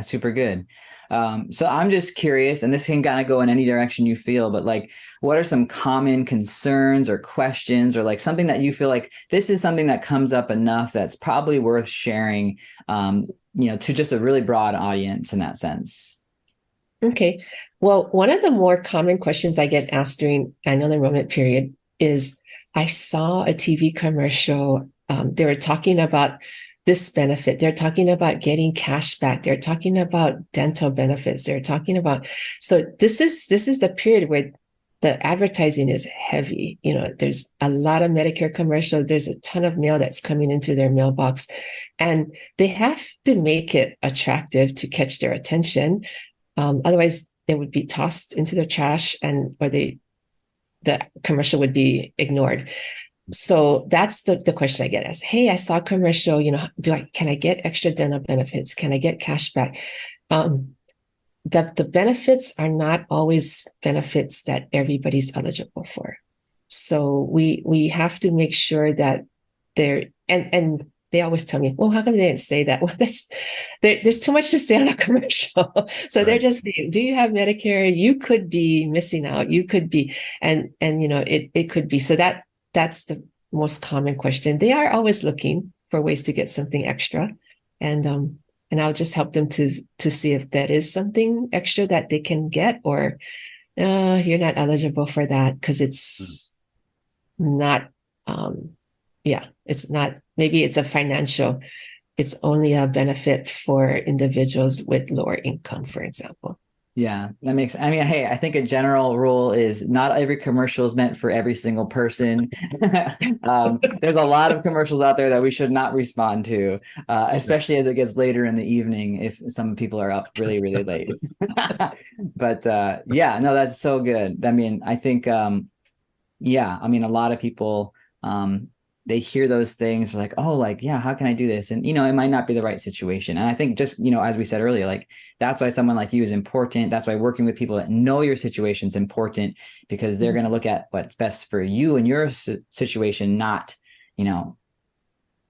That's super good. So I'm just curious, and this can kind of go in any direction you feel, but like, what are some common concerns or questions, or like something that you feel like this is something that comes up enough that's probably worth sharing, to just a really broad audience in that sense? Okay. Well, one of the more common questions I get asked during annual enrollment period is, I saw a TV commercial. They were talking about this benefit. They're talking about getting cash back. They're talking about dental benefits. They're talking about, so this is the period where the advertising is heavy. There's a lot of Medicare commercials. There's a ton of mail that's coming into their mailbox, and they have to make it attractive to catch their attention. Otherwise, it would be tossed into the trash, or the commercial would be ignored. So that's the question I get asked. Hey, I saw a commercial. Can I get extra dental benefits? Can I get cash back? The benefits are not always benefits that everybody's eligible for. So we have to make sure that they're, and they always tell me, well, how come they didn't say that? Well, there's too much to say on a commercial. So they're just saying, do you have Medicare? You could be missing out. You could be, and it could be. So that's the most common question. They are always looking for ways to get something extra. And I'll just help them to see if that is something extra that they can get, or you're not eligible for that because it's not, it's not, maybe it's it's only a benefit for individuals with lower income, for example. Yeah, hey, I think a general rule is not every commercial is meant for every single person. There's a lot of commercials out there that we should not respond to, especially as it gets later in the evening, if some people are up really, really late. But yeah, no, that's so good. I think, a lot of people, they hear those things like, oh, like, yeah, how can I do this? And, it might not be the right situation. And I think just, as we said earlier, like, that's why someone like you is important. That's why working with people that know your situation is important, because they're going to look at what's best for you and your situation, not,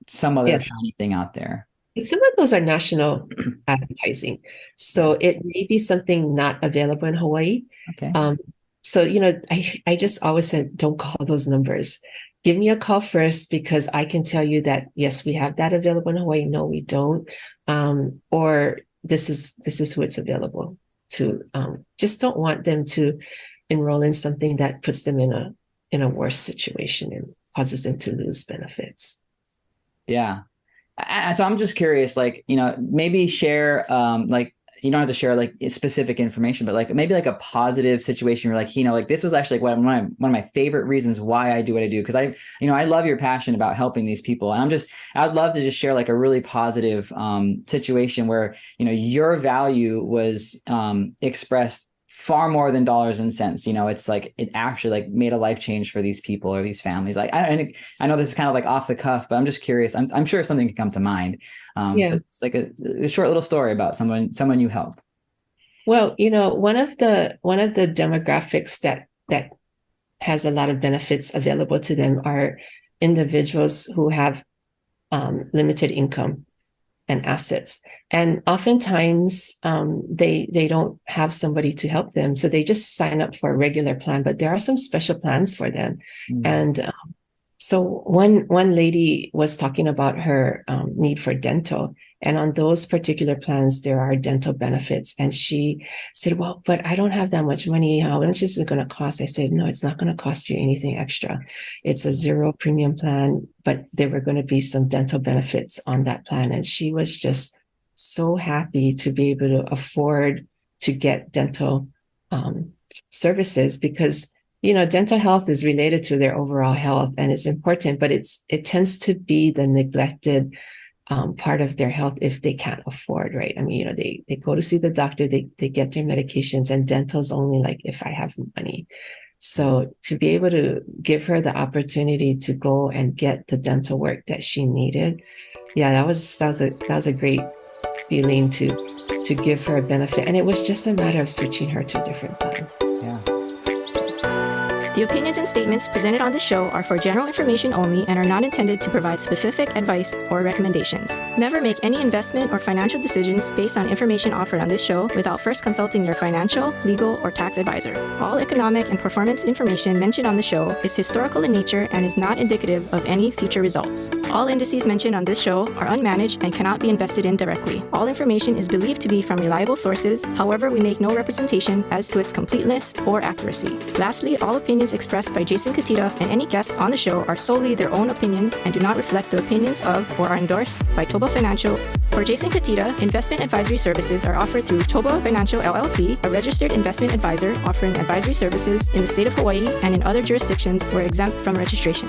some other shiny thing out there. Some of those are national advertising. So it may be something not available in Hawaii. Okay. So, I just always said, don't call those numbers. Give me a call first, because I can tell you that, yes, we have that available in Hawaii. No, we don't. Or this is who it's available to. Just don't want them to enroll in something that puts them in a worse situation and causes them to lose benefits. Yeah. So I'm just curious, like, maybe share, like, you don't have to share like specific information, but like maybe like a positive situation where like, like this was actually like one of my favorite reasons why I do what I do. Cause I love your passion about helping these people. And I'd love to just share like a really positive situation where, your value was expressed far more than dollars and cents. It's like, it actually like made a life change for these people or these families. Like, I know this is kind of like off the cuff, but I'm just curious. I'm sure something can come to mind. But it's like a short little story about someone you help. Well, one of the demographics that has a lot of benefits available to them are individuals who have limited income and assets. And oftentimes they don't have somebody to help them. So they just sign up for a regular plan, but there are some special plans for them. And so one lady was talking about her need for dental. And on those particular plans, there are dental benefits. And she said, well, but I don't have that much money. How much is it going to cost? I said, no, it's not going to cost you anything extra. It's a zero premium plan, but there were going to be some dental benefits on that plan. And she was just so happy to be able to afford to get dental services, because dental health is related to their overall health and it's important, but it tends to be the neglected part of their health if they can't afford, right? They go to see the doctor, they get their medications, and dental's only like if I have money. So to be able to give her the opportunity to go and get the dental work that she needed, yeah, that was a great feeling to give her a benefit. And it was just a matter of switching her to a different plan. Yeah. The opinions and statements presented on this show are for general information only and are not intended to provide specific advice or recommendations. Never make any investment or financial decisions based on information offered on this show without first consulting your financial, legal, or tax advisor. All economic and performance information mentioned on the show is historical in nature and is not indicative of any future results. All indices mentioned on this show are unmanaged and cannot be invested in directly. All information is believed to be from reliable sources. However, we make no representation as to its completeness or accuracy. Lastly, all opinions expressed by Jason Cutitta and any guests on the show are solely their own opinions and do not reflect the opinions of or are endorsed by ToBA Financial. For Jason Cutitta, investment advisory services are offered through ToBA Financial LLC, a registered investment advisor offering advisory services in the state of Hawaii and in other jurisdictions where exempt from registration.